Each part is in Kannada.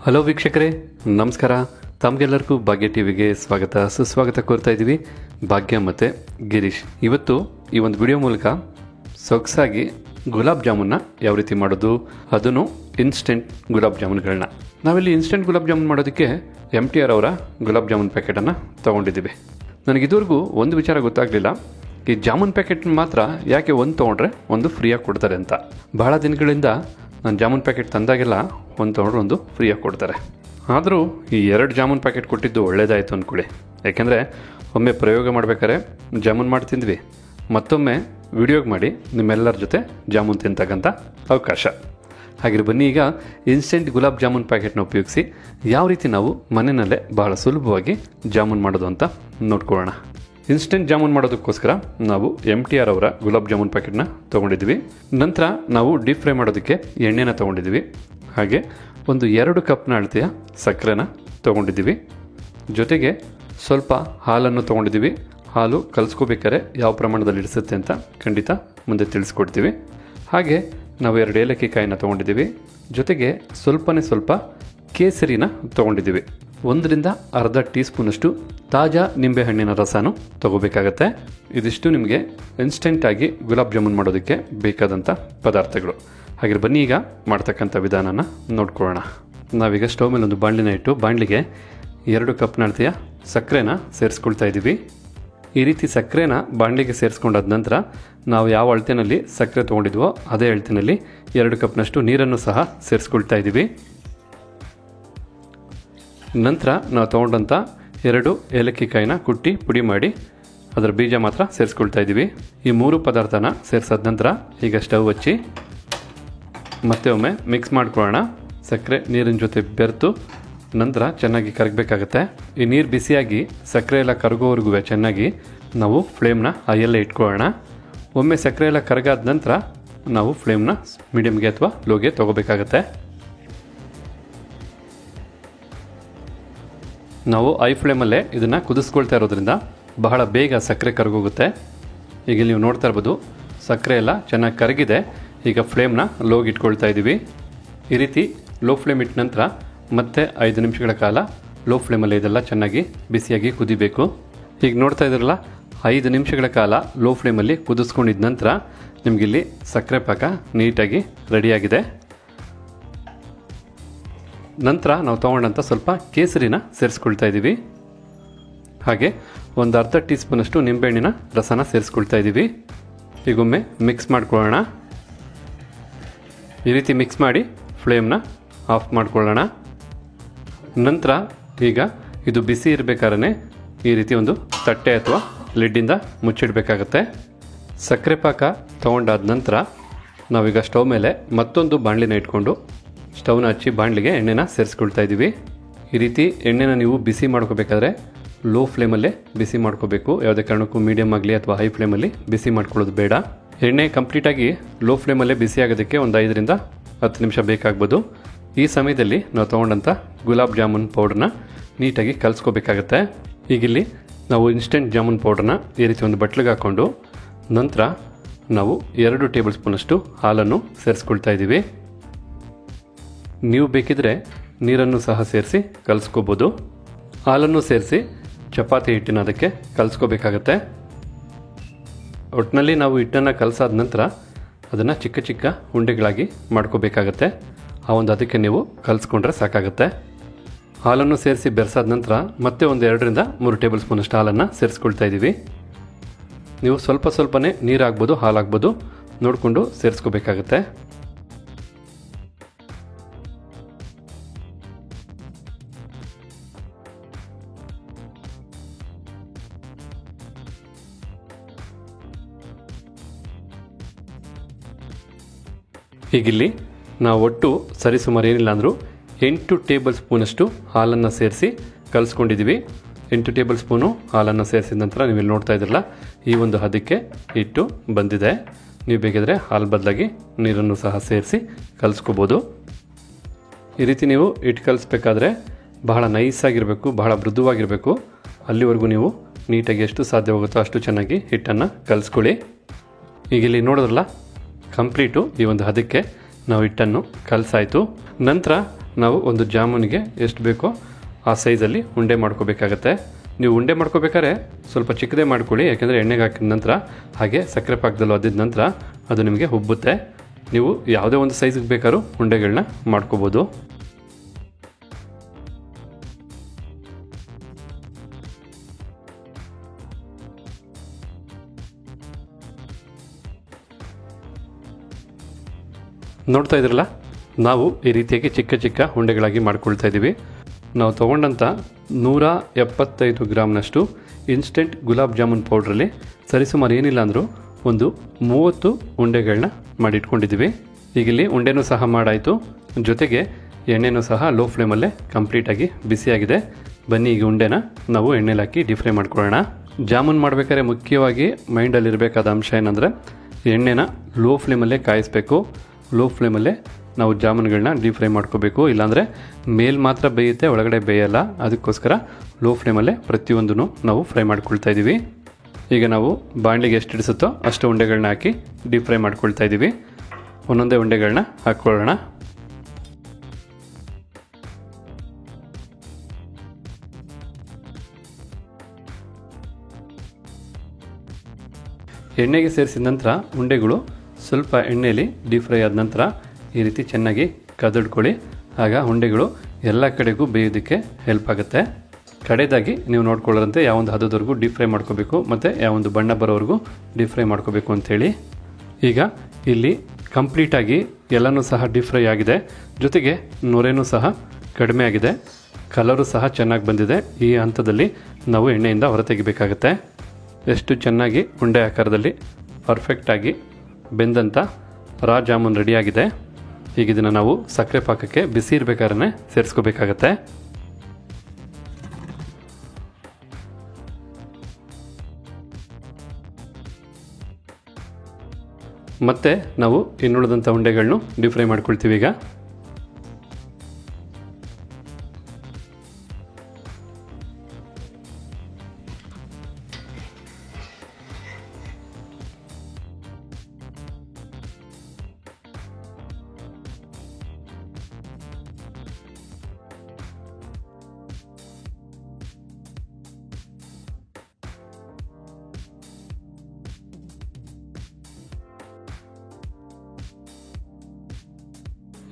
ಹಲೋ ವೀಕ್ಷಕರೇ, ನಮಸ್ಕಾರ. ತಮಗೆಲ್ಲರಿಗೂ ಭಾಗ್ಯ ಟಿವಿಗೆ ಸ್ವಾಗತ ಸುಸ್ವಾಗತ ಕೋರ್ತಾ ಇದ್ದೀವಿ. ಭಾಗ್ಯ ಮತ್ತು ಗಿರೀಶ್ ಇವತ್ತು ಈ ಒಂದು ವಿಡಿಯೋ ಮೂಲಕ ಸೊಗಸಾಗಿ ಗುಲಾಬ್ ಜಾಮೂನ್ನ ಯಾವ ರೀತಿ ಮಾಡೋದು, ಅದನ್ನು ಇನ್ಸ್ಟೆಂಟ್ ಗುಲಾಬ್ ಜಾಮೂನ್ಗಳನ್ನ ನಾವಿಲ್ಲಿ ಇನ್ಸ್ಟೆಂಟ್ ಗುಲಾಬ್ ಜಾಮೂನ್ ಮಾಡೋದಕ್ಕೆ MTR ಅವರ ಗುಲಾಬ್ ಜಾಮೂನ್ ಪ್ಯಾಕೆಟನ್ನು ತೊಗೊಂಡಿದ್ದೀವಿ. ನನಗೆ ಇದುವರೆಗೂ ಒಂದು ವಿಚಾರ ಗೊತ್ತಾಗಲಿಲ್ಲ, ಈ ಜಾಮೂನ್ ಪ್ಯಾಕೆಟ್ ಮಾತ್ರ ಯಾಕೆ ಒಂದು ತೊಗೊಂಡ್ರೆ ಒಂದು ಫ್ರೀಯಾಗಿ ಕೊಡ್ತಾರೆ ಅಂತ. ಬಹಳ ದಿನಗಳಿಂದ ನಾನು ಜಾಮೂನ್ ಪ್ಯಾಕೆಟ್ ತಂದಾಗೆಲ್ಲ ಒಂದು ತೊಗೊಂಡ್ರೆ ಒಂದು ಫ್ರೀಯಾಗಿ ಕೊಡ್ತಾರೆ. ಆದರೂ ಈ 2 ಜಾಮೂನ್ ಪ್ಯಾಕೆಟ್ ಕೊಟ್ಟಿದ್ದು ಒಳ್ಳೇದಾಯಿತು ಅಂದ್ಕೊಳ್ಳಿ. ಯಾಕೆಂದರೆ ಒಮ್ಮೆ ಪ್ರಯೋಗ ಮಾಡಬೇಕಾದ್ರೆ ಜಾಮೂನ್ ಮಾಡಿ ತಿಂದ್ವಿ, ಮತ್ತೊಮ್ಮೆ ವಿಡಿಯೋಗೆ ಮಾಡಿ ನಿಮ್ಮೆಲ್ಲರ ಜೊತೆ ಜಾಮೂನ್ ತಿಂತಕ್ಕಂಥ ಅವಕಾಶ. ಹಾಗೆ ಬನ್ನಿ ಈಗ ಇನ್ಸ್ಟೆಂಟ್ ಗುಲಾಬ್ ಜಾಮೂನ್ ಪ್ಯಾಕೆಟ್ನ ಉಪಯೋಗಿಸಿ ಯಾವ ರೀತಿ ನಾವು ಮನೆಯಲ್ಲೇ ಬಹಳ ಸುಲಭವಾಗಿ ಜಾಮೂನ್ ಮಾಡೋದು ಅಂತ ನೋಡ್ಕೊಳ್ಳೋಣ. ಇನ್ಸ್ಟೆಂಟ್ ಜಾಮೂನ್ ಮಾಡೋದಕ್ಕೋಸ್ಕರ ನಾವು MTR ಅವರ ಗುಲಾಬ್ ಜಾಮೂನ್ ಪ್ಯಾಕೆಟ್ನ ತೊಗೊಂಡಿದ್ವಿ. ನಂತರ ನಾವು ಡೀಪ್ ಫ್ರೈ ಮಾಡೋದಕ್ಕೆ ಎಣ್ಣೆನ ತೊಗೊಂಡಿದ್ವಿ. ಹಾಗೆ ಒಂದು 2 ಕಪ್ನ ಅಳತೆಯ ಸಕ್ಕರೆನ ತೊಗೊಂಡಿದ್ದೀವಿ. ಜೊತೆಗೆ ಸ್ವಲ್ಪ ಹಾಲನ್ನು ತೊಗೊಂಡಿದ್ದೀವಿ. ಹಾಲು ಕಲಿಸ್ಕೋಬೇಕಾದ್ರೆ ಯಾವ ಪ್ರಮಾಣದಲ್ಲಿ ಇಡಿಸುತ್ತೆ ಅಂತ ಖಂಡಿತ ಮುಂದೆ ತಿಳಿಸ್ಕೊಡ್ತೀವಿ. ಹಾಗೆ ನಾವು 2 ಏಲಕ್ಕಿ ಕಾಯಿನ ತೊಗೊಂಡಿದ್ದೀವಿ. ಜೊತೆಗೆ ಸ್ವಲ್ಪ ಕೇಸರಿನ ತೊಗೊಂಡಿದ್ದೀವಿ. 1 ಅರ್ಧ ಟೀ ಸ್ಪೂನಷ್ಟು ತಾಜಾ ನಿಂಬೆಹಣ್ಣಿನ ರಸನೂ ತೊಗೋಬೇಕಾಗತ್ತೆ. ಇದಿಷ್ಟು ನಿಮಗೆ ಇನ್ಸ್ಟೆಂಟಾಗಿ ಗುಲಾಬ್ ಜಾಮೂನ್ ಮಾಡೋದಕ್ಕೆ ಬೇಕಾದಂಥ ಪದಾರ್ಥಗಳು. ಹಾಗೆ ಬನ್ನಿ ಈಗ ಮಾಡ್ತಕ್ಕಂಥ ವಿಧಾನನ ನೋಡ್ಕೊಳ್ಳೋಣ. ನಾವೀಗ ಸ್ಟವ್ ಮೇಲೆ ಒಂದು ಬಾಣಲಿನ ಇಟ್ಟು ಬಾಣಲಿಗೆ 2 ಕಪ್ನ ಅಳತೆಯ ಸಕ್ಕರೆನ ಸೇರಿಸ್ಕೊಳ್ತಾ ಇದ್ದೀವಿ. ಈ ರೀತಿ ಸಕ್ಕರೆನ ಬಾಣಲಿಗೆ ಸೇರಿಸ್ಕೊಂಡಾದ ನಂತರ ನಾವು ಯಾವ ಅಳತೆಯಲ್ಲಿ ಸಕ್ಕರೆ ತೊಗೊಂಡಿದ್ವೋ ಅದೇ ಅಳತೆಯಲ್ಲಿ 2 ಕಪ್ನಷ್ಟು ನೀರನ್ನು ಸಹ ಸೇರಿಸ್ಕೊಳ್ತಾ ಇದ್ದೀವಿ. ನಂತರ ನಾವು ತೊಗೊಂಡಂಥ 2 ಏಲಕ್ಕಿ ಕಾಯಿನ ಕುಟ್ಟಿ ಪುಡಿ ಮಾಡಿ ಅದರ ಬೀಜ ಮಾತ್ರ ಸೇರಿಸ್ಕೊಳ್ತಾ ಇದ್ದೀವಿ. ಈ 3 ಪದಾರ್ಥನ ಸೇರಿಸಾದ ನಂತರ ಈಗ ಸ್ಟವ್ ಹಚ್ಚಿ ಮತ್ತೆ ಒಮ್ಮೆ ಮಿಕ್ಸ್ ಮಾಡ್ಕೊಳ್ಳೋಣ. ಸಕ್ಕರೆ ನೀರಿನ ಜೊತೆ ಬೆರೆತು ನಂತರ ಚೆನ್ನಾಗಿ ಕರಗಬೇಕಾಗತ್ತೆ. ಈ ನೀರು ಬಿಸಿಯಾಗಿ ಸಕ್ಕರೆ ಎಲ್ಲ ಕರಗೋವರೆಗೂ ಚೆನ್ನಾಗಿ ನಾವು ಫ್ಲೇಮ್ನ ಹೈಯಲ್ಲೇ ಇಟ್ಕೊಳ್ಳೋಣ. ಒಮ್ಮೆ ಸಕ್ಕರೆ ಎಲ್ಲ ಕರಗಾದ ನಂತರ ನಾವು ಫ್ಲೇಮ್ನ ಮೀಡಿಯಮ್ಗೆ ಅಥವಾ ಲೋಗೆ ತೊಗೋಬೇಕಾಗತ್ತೆ. ನಾವು ಐ ಫ್ಲೇಮಲ್ಲೇ ಇದನ್ನು ಕುದಿಸ್ಕೊಳ್ತಾ ಇರೋದ್ರಿಂದ ಬಹಳ ಬೇಗ ಸಕ್ಕರೆ ಕರಗೋಗುತ್ತೆ. ಈಗ ನೀವು ನೋಡ್ತಾ ಇರ್ಬೋದು, ಸಕ್ಕರೆ ಎಲ್ಲ ಚೆನ್ನಾಗಿ ಕರಗಿದೆ. ಈಗ ಫ್ಲೇಮ್ನ ಲೋಗೆ ಇಟ್ಕೊಳ್ತಾ ಇದ್ದೀವಿ. ಈ ರೀತಿ ಲೋ ಫ್ಲೇಮ್ ಇಟ್ಟ ನಂತರ ಮತ್ತೆ 5 ನಿಮಿಷಗಳ ಕಾಲ ಲೋ ಫ್ಲೇಮಲ್ಲಿ ಇದೆಲ್ಲ ಚೆನ್ನಾಗಿ ಬಿಸಿಯಾಗಿ ಕುದಿಬೇಕು. ಈಗ ನೋಡ್ತಾ ಇದ್ರಲ್ಲ, 5 ನಿಮಿಷಗಳ ಕಾಲ ಲೋ ಫ್ಲೇಮಲ್ಲಿ ಕುದಿಸ್ಕೊಂಡಿದ್ದ ನಂತರ ನಿಮಗಿಲ್ಲಿ ಸಕ್ಕರೆ ಪಾಕ ನೀಟಾಗಿ ರೆಡಿಯಾಗಿದೆ. ನಂತರ ನಾವು ತೊಗೊಂಡಂಥ ಸ್ವಲ್ಪ ಕೇಸರಿನ ಸೇರಿಸ್ಕೊಳ್ತಾ ಇದ್ದೀವಿ. ಹಾಗೆ ಒಂದು ಅರ್ಧ ಟೀ ಸ್ಪೂನಷ್ಟು ನಿಂಬೆಹಣ್ಣಿನ ರಸನ ಸೇರಿಸ್ಕೊಳ್ತಾ ಇದ್ದೀವಿ. ಈಗೊಮ್ಮೆ ಮಿಕ್ಸ್ ಮಾಡ್ಕೊಳ್ಳೋಣ. ಈ ರೀತಿ ಮಿಕ್ಸ್ ಮಾಡಿ ಫ್ಲೇಮ್ನ ಆಫ್ ಮಾಡ್ಕೊಳ್ಳೋಣ. ನಂತರ ಈಗ ಇದು ಬಿಸಿ ಇರಬೇಕಾದ್ರೆ ಈ ರೀತಿ ಒಂದು ತಟ್ಟೆ ಅಥವಾ ಲಿಡ್ಡಿಂದ ಮುಚ್ಚಿಡಬೇಕಾಗತ್ತೆ. ಸಕ್ಕರೆ ಪಾಕ ತೊಗೊಂಡಾದ ನಂತರ ನಾವೀಗ ಸ್ಟವ್ ಮೇಲೆ ಮತ್ತೊಂದು ಬಾಣಲಿನ ಇಟ್ಕೊಂಡು ಸ್ಟವ್ನ ಹಚ್ಚಿ ಬಾಣಲಿಗೆ ಎಣ್ಣೆನ ಸೇರಿಸ್ಕೊಳ್ತಾ ಇದ್ದೀವಿ. ಈ ರೀತಿ ಎಣ್ಣೆನ ನೀವು ಬಿಸಿ ಮಾಡ್ಕೋಬೇಕಾದ್ರೆ ಲೋ ಫ್ಲೇಮಲ್ಲೇ ಬಿಸಿ ಮಾಡ್ಕೋಬೇಕು. ಯಾವುದೇ ಕಾರಣಕ್ಕೂ ಮೀಡಿಯಮ್ ಆಗಲಿ ಅಥವಾ ಹೈ ಫ್ಲೇಮಲ್ಲಿ ಬಿಸಿ ಮಾಡ್ಕೊಳ್ಳೋದು ಬೇಡ. ಎಣ್ಣೆ ಕಂಪ್ಲೀಟಾಗಿ ಲೋ ಫ್ಲೇಮಲ್ಲೇ ಬಿಸಿ ಆಗೋದಕ್ಕೆ ಒಂದು 5ರಿಂದ 10 ನಿಮಿಷ ಬೇಕಾಗ್ಬೋದು. ಈ ಸಮಯದಲ್ಲಿ ನಾವು ತೊಗೊಂಡಂಥ ಗುಲಾಬ್ ಜಾಮೂನ್ ಪೌಡ್ರನ್ನ ನೀಟಾಗಿ ಕಲಿಸ್ಕೋಬೇಕಾಗತ್ತೆ. ಈಗಿಲ್ಲಿ ನಾವು ಇನ್ಸ್ಟೆಂಟ್ ಜಾಮೂನ್ ಪೌಡ್ರನ್ನ ಈ ರೀತಿ ಒಂದು ಬಟ್ಲಿಗೆ ಹಾಕ್ಕೊಂಡು ನಂತರ ನಾವು 2 ಟೇಬಲ್ ಸ್ಪೂನಷ್ಟು ಹಾಲನ್ನು ಸೇರಿಸ್ಕೊಳ್ತಾ ಇದ್ದೀವಿ. ನೀವು ಬೇಕಿದ್ರೆ ನೀರನ್ನು ಸಹ ಸೇರಿಸಿ ಕಲಿಸ್ಕೋಬೋದು. ಹಾಲನ್ನು ಸೇರಿಸಿ ಚಪಾತಿ ಹಿಟ್ಟಿನ ಅದಕ್ಕೆ ಕಲಿಸ್ಕೋಬೇಕಾಗತ್ತೆ. ಒಟ್ಟಿನಲ್ಲಿ ನಾವು ಹಿಟ್ಟನ್ನು ಕಲಸಾದ ನಂತರ ಅದನ್ನು ಚಿಕ್ಕ ಚಿಕ್ಕ ಉಂಡೆಗಳಾಗಿ ಮಾಡ್ಕೋಬೇಕಾಗತ್ತೆ. ಆ ಒಂದು ಅದಕ್ಕೆ ನೀವು ಕಲಿಸ್ಕೊಂಡ್ರೆ ಸಾಕಾಗುತ್ತೆ. ಹಾಲನ್ನು ಸೇರಿಸಿ ಬೆರೆಸಾದ ನಂತರ ಮತ್ತೆ ಒಂದು 2ರಿಂದ 3 ಟೇಬಲ್ ಸ್ಪೂನಷ್ಟು ಹಾಲನ್ನು ಸೇರಿಸ್ಕೊಳ್ತಾ ಇದ್ದೀವಿ. ನೀವು ಸ್ವಲ್ಪನೇ ನೀರಾಗ್ಬೋದು, ಹಾಲಾಗ್ಬೋದು, ನೋಡಿಕೊಂಡು ಸೇರಿಸ್ಕೋಬೇಕಾಗತ್ತೆ. ಹೀಗಿಲ್ಲಿ ನಾವು ಒಟ್ಟು ಸರಿಸುಮಾರು ಏನಿಲ್ಲ ಅಂದರೂ 8 ಟೇಬಲ್ ಸ್ಪೂನಷ್ಟು ಹಾಲನ್ನು ಸೇರಿಸಿ ಕಲಿಸ್ಕೊಂಡಿದ್ದೀವಿ. 8 ಟೇಬಲ್ ಸ್ಪೂನು ಹಾಲನ್ನು ಸೇರಿಸಿದ ನಂತರ ನೀವು ಇಲ್ಲಿ ನೋಡ್ತಾ ಇದ್ರಲ್ಲ, ಈ ಒಂದು ಹದಕ್ಕೆ ಹಿಟ್ಟು ಬಂದಿದೆ. ನೀವು ಬೇಕಿದ್ರೆ ಹಾಲು ಬದಲಾಗಿ ನೀರನ್ನು ಸಹ ಸೇರಿಸಿ ಕಲಿಸ್ಕೋಬೋದು. ಈ ರೀತಿ ನೀವು ಹಿಟ್ಟು ಕಲಿಸ್ಬೇಕಾದ್ರೆ ಬಹಳ ನೈಸಾಗಿರಬೇಕು, ಬಹಳ ಮೃದುವಾಗಿರಬೇಕು. ಅಲ್ಲಿವರೆಗೂ ನೀವು ನೀಟಾಗಿ ಎಷ್ಟು ಸಾಧ್ಯವಾಗುತ್ತೋ ಅಷ್ಟು ಚೆನ್ನಾಗಿ ಹಿಟ್ಟನ್ನು ಕಲಿಸ್ಕೊಳ್ಳಿ. ಈಗ ಇಲ್ಲಿ ನೋಡಿದ್ರಲ್ಲ, ಕಂಪ್ಲೀಟು ಈ ಒಂದು ಹದಕ್ಕೆ ನಾವು ಹಿಟ್ಟನ್ನು ಕಲಸಾಯಿತು. ನಂತರ ನಾವು ಒಂದು ಜಾಮೂನಿಗೆ ಎಷ್ಟು ಬೇಕೋ ಆ ಸೈಜಲ್ಲಿ ಉಂಡೆ ಮಾಡ್ಕೋಬೇಕಾಗತ್ತೆ. ನೀವು ಉಂಡೆ ಮಾಡ್ಕೋಬೇಕಾದ್ರೆ ಸ್ವಲ್ಪ ಚಿಕ್ಕದೇ ಮಾಡ್ಕೊಳ್ಳಿ, ಯಾಕೆಂದರೆ ಎಣ್ಣೆಗೆ ಹಾಕಿದ ನಂತರ ಹಾಗೆ ಸಕ್ಕರೆ ಪಾಕದಲ್ಲೂ ಅದ್ದಿದ ನಂತರ ಅದು ನಿಮಗೆ ಉಬ್ಬುತ್ತೆ. ನೀವು ಯಾವುದೇ ಒಂದು ಸೈಜಿಗೆ ಬೇಕಾದ್ರೂ ಉಂಡೆಗಳನ್ನ ಮಾಡ್ಕೋಬೋದು. ನೋಡ್ತಾ ಇದ್ರಲ್ಲ, ನಾವು ಈ ರೀತಿಯಾಗಿ ಚಿಕ್ಕ ಚಿಕ್ಕ ಉಂಡೆಗಳಾಗಿ ಮಾಡ್ಕೊಳ್ತಾ ಇದ್ದೀವಿ. ನಾವು ತೊಗೊಂಡಂಥ 175 ಗ್ರಾಮ್ನಷ್ಟು ಇನ್ಸ್ಟೆಂಟ್ ಗುಲಾಬ್ ಜಾಮೂನ್ ಪೌಡ್ರಲ್ಲಿ ಸರಿಸುಮಾರು ಏನಿಲ್ಲ ಅಂದರೂ ಒಂದು 30 ಉಂಡೆಗಳನ್ನ ಮಾಡಿಟ್ಕೊಂಡಿದ್ದೀವಿ. ಈಗ ಇಲ್ಲಿ ಉಂಡೆನೂ ಸಹ ಮಾಡಾಯಿತು, ಜೊತೆಗೆ ಎಣ್ಣೆನೂ ಸಹ ಲೋ ಫ್ಲೇಮಲ್ಲೇ ಕಂಪ್ಲೀಟಾಗಿ ಬಿಸಿಯಾಗಿದೆ. ಬನ್ನಿ ಈಗ ಉಂಡೆನ ನಾವು ಎಣ್ಣೆಲಿ ಹಾಕಿ ಡೀಪ್ ಫ್ರೈ ಮಾಡ್ಕೊಳ್ಳೋಣ. ಜಾಮೂನ್ ಮಾಡಬೇಕಾದ್ರೆ ಮುಖ್ಯವಾಗಿ ಮೈಂಡಲ್ಲಿರಬೇಕಾದ ಅಂಶ ಏನಂದರೆ ಎಣ್ಣೆನ ಲೋ ಫ್ಲೇಮಲ್ಲೇ ಕಾಯಿಸಬೇಕು. ಲೋ ಫ್ಲೇಮಲ್ಲೇ ನಾವು ಜಾಮೂನುಗಳನ್ನ ಡೀಪ್ ಫ್ರೈ ಮಾಡ್ಕೋಬೇಕು, ಇಲ್ಲಾಂದರೆ ಮೇಲ್ ಮಾತ್ರ ಬೇಯುತ್ತೆ, ಒಳಗಡೆ ಬೇಯಲ್ಲ. ಅದಕ್ಕೋಸ್ಕರ ಲೋ ಫ್ಲೇಮಲ್ಲೇ ಪ್ರತಿಯೊಂದನ್ನು ನಾವು ಫ್ರೈ ಮಾಡ್ಕೊಳ್ತಾ ಇದ್ದೀವಿ. ಈಗ ನಾವು ಬಾಣಲಿಗೆ ಎಷ್ಟು ಹಿಡಿಸುತ್ತೋ ಅಷ್ಟು ಉಂಡೆಗಳನ್ನ ಹಾಕಿ ಡೀಪ್ ಫ್ರೈ ಮಾಡ್ಕೊಳ್ತಾ ಇದ್ದೀವಿ. ಒಂದೊಂದೇ ಉಂಡೆಗಳನ್ನ ಹಾಕ್ಕೊಳ್ಳೋಣ. ಎಣ್ಣೆಗೆ ಸೇರಿಸಿದ ನಂತರ ಉಂಡೆಗಳು ಸ್ವಲ್ಪ ಎಣ್ಣೆಯಲ್ಲಿ ಡೀಪ್ ಫ್ರೈ ಆದ ನಂತರ ಈ ರೀತಿ ಚೆನ್ನಾಗಿ ಕದಡ್ಕೊಳ್ಳಿ. ಆಗ ಉಂಡೆಗಳು ಎಲ್ಲ ಕಡೆಗೂ ಬೇಯೋದಕ್ಕೆ ಹೆಲ್ಪ್ ಆಗುತ್ತೆ. ಕಡೆದಾಗಿ ನೀವು ನೋಡ್ಕೊಳ್ಳೋರಂತೆ ಯಾವೊಂದು ಹದದವರೆಗೂ ಡೀಪ್ ಫ್ರೈ ಮಾಡ್ಕೋಬೇಕು ಮತ್ತು ಯಾವೊಂದು ಬಣ್ಣ ಬರೋವರೆಗೂ ಡೀಪ್ ಫ್ರೈ ಮಾಡ್ಕೋಬೇಕು ಅಂಥೇಳಿ. ಈಗ ಇಲ್ಲಿ ಕಂಪ್ಲೀಟಾಗಿ ಎಲ್ಲನೂ ಸಹ ಡೀಪ್ ಫ್ರೈ ಆಗಿದೆ, ಜೊತೆಗೆ ನೊರೆನೂ ಸಹ ಕಡಿಮೆ ಆಗಿದೆ, ಕಲರು ಸಹ ಚೆನ್ನಾಗಿ ಬಂದಿದೆ. ಈ ಹಂತದಲ್ಲಿ ನಾವು ಎಣ್ಣೆಯಿಂದ ಹೊರತೆಗಿಬೇಕಾಗತ್ತೆ. ಎಷ್ಟು ಚೆನ್ನಾಗಿ ಉಂಡೆ ಆಕಾರದಲ್ಲಿ ಪರ್ಫೆಕ್ಟಾಗಿ ಬೆಂದಂಥ ರಾ ಜಾಮೂನ್ ರೆಡಿಯಾಗಿದೆ. ಈಗ ಇದನ್ನು ನಾವು ಸಕ್ಕರೆ ಪಾಕಕ್ಕೆ ಬಿಸಿ ಇರಬೇಕಾದ್ರೆ ಸೇರಿಸ್ಕೋಬೇಕಾಗತ್ತೆ. ಮತ್ತೆ ನಾವು ಇನ್ನುಳಿದಂಥ ಉಂಡೆಗಳನ್ನು ಡೀಪ್ ಫ್ರೈ ಮಾಡ್ಕೊಳ್ತೀವಿ. ಈಗ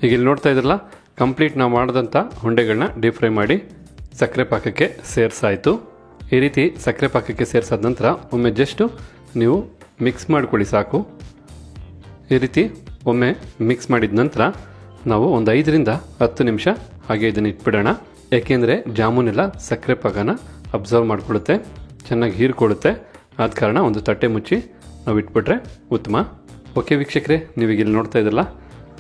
ಈಗ ಇಲ್ಲಿ ನೋಡ್ತಾ ಇದ್ರಲ್ಲ, ಕಂಪ್ಲೀಟ್ ನಾವು ಮಾಡಿದಂಥ ಉಂಡೆಗಳನ್ನ ಡೀಪ್ ಫ್ರೈ ಮಾಡಿ ಸಕ್ಕರೆ ಪಾಕಕ್ಕೆ ಸೇರಿಸಾಯಿತು. ಈ ರೀತಿ ಸಕ್ಕರೆ ಪಾಕಕ್ಕೆ ಸೇರಿಸಾದ ನಂತರ ಒಮ್ಮೆ ಜಸ್ಟು ನೀವು ಮಿಕ್ಸ್ ಮಾಡ್ಕೊಳ್ಳಿ ಸಾಕು. ಈ ರೀತಿ ಒಮ್ಮೆ ಮಿಕ್ಸ್ ಮಾಡಿದ ನಂತರ ನಾವು ಒಂದು 5ರಿಂದ 10 ನಿಮಿಷ ಹಾಗೆ ಇದನ್ನು ಇಟ್ಬಿಡೋಣ. ಏಕೆಂದರೆ ಜಾಮೂನೆಲ್ಲ ಸಕ್ಕರೆ ಪಾಕನ ಅಬ್ಸರ್ವ್ ಮಾಡಿಕೊಳ್ಳುತ್ತೆ, ಚೆನ್ನಾಗಿ ಹೀರ್ಕೊಳ್ಳುತ್ತೆ. ಆದ ಕಾರಣ ಒಂದು ತಟ್ಟೆ ಮುಚ್ಚಿ ನಾವು ಇಟ್ಬಿಟ್ರೆ ಉತ್ತಮ. ಓಕೆ ವೀಕ್ಷಕರೇ, ನೀವೀಗ ಇಲ್ಲಿ ನೋಡ್ತಾ ಇದ್ರಲ್ಲ,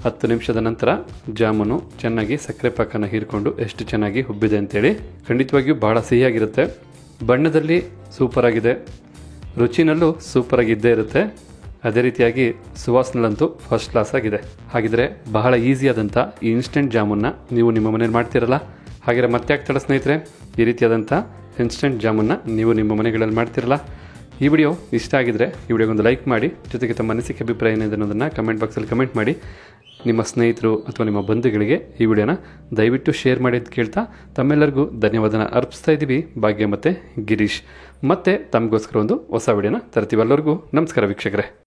10 ನಿಮಿಷದ ನಂತರ ಜಾಮೂನು ಚೆನ್ನಾಗಿ ಸಕ್ಕರೆ ಪಾಕನ ಹೀರ್ಕೊಂಡು ಎಷ್ಟು ಚೆನ್ನಾಗಿ ಉಬ್ಬಿದೆ ಅಂತೇಳಿ. ಖಂಡಿತವಾಗಿಯೂ ಬಹಳ ಸಿಹಿಯಾಗಿರುತ್ತೆ, ಬಣ್ಣದಲ್ಲಿ ಸೂಪರಾಗಿದೆ, ರುಚಿನಲ್ಲೂ ಸೂಪರಾಗಿ ಇದ್ದೇ ಇರುತ್ತೆ. ಅದೇ ರೀತಿಯಾಗಿ ಸುವಾಸನಲ್ಲಂತೂ ಫಸ್ಟ್ ಕ್ಲಾಸ್ ಆಗಿದೆ. ಹಾಗಿದ್ರೆ ಬಹಳ ಈಸಿಯಾದಂಥ ಈ ಇನ್ಸ್ಟೆಂಟ್ ಜಾಮೂನ್ನ ನೀವು ನಿಮ್ಮ ಮನೇಲಿ ಮಾಡ್ತೀರಲ್ಲ, ಹಾಗೆ ಮತ್ತೆ ಯಾಕೆ ತಡ ಸ್ನೇಹಿತರೆ, ಈ ರೀತಿಯಾದಂಥ ಇನ್ಸ್ಟೆಂಟ್ ಜಾಮೂನ್ನ ನೀವು ನಿಮ್ಮ ಮನೆಗಳಲ್ಲಿ ಮಾಡ್ತೀರಲ್ಲ. ಈ ವಿಡಿಯೋ ಇಷ್ಟ ಆಗಿದ್ರೆ ಈ ವಿಡಿಯೋಗೊಂದು ಲೈಕ್ ಮಾಡಿ, ಜೊತೆಗೆ ತಮ್ಮ ಅನಿಸಿಕೆ ಅಭಿಪ್ರಾಯ ಏನಿದೆ ಅನ್ನೋದನ್ನು ಕಮೆಂಟ್ ಬಾಕ್ಸಲ್ಲಿ ಕಮೆಂಟ್ ಮಾಡಿ. ನಿಮ್ಮ ಸ್ನೇಹಿತರು ಅಥವಾ ನಿಮ್ಮ ಬಂಧುಗಳಿಗೆ ಈ ವಿಡಿಯೋನ ದಯವಿಟ್ಟು ಶೇರ್ ಮಾಡಿ ಅಂತ ಕೇಳ್ತಾ ತಮ್ಮೆಲ್ಲರಿಗೂ ಧನ್ಯವಾದನ ಅರ್ಪಿಸ್ತಾ ಇದ್ದೀವಿ. ಭಾಗ್ಯ ಮತ್ತು ಗಿರೀಶ್ ಮತ್ತೆ ತಮಗೋಸ್ಕರ ಒಂದು ಹೊಸ ವಿಡಿಯೋನ ತರ್ತೀವಿ. ಎಲ್ಲರಿಗೂ ನಮಸ್ಕಾರ ವೀಕ್ಷಕರೇ.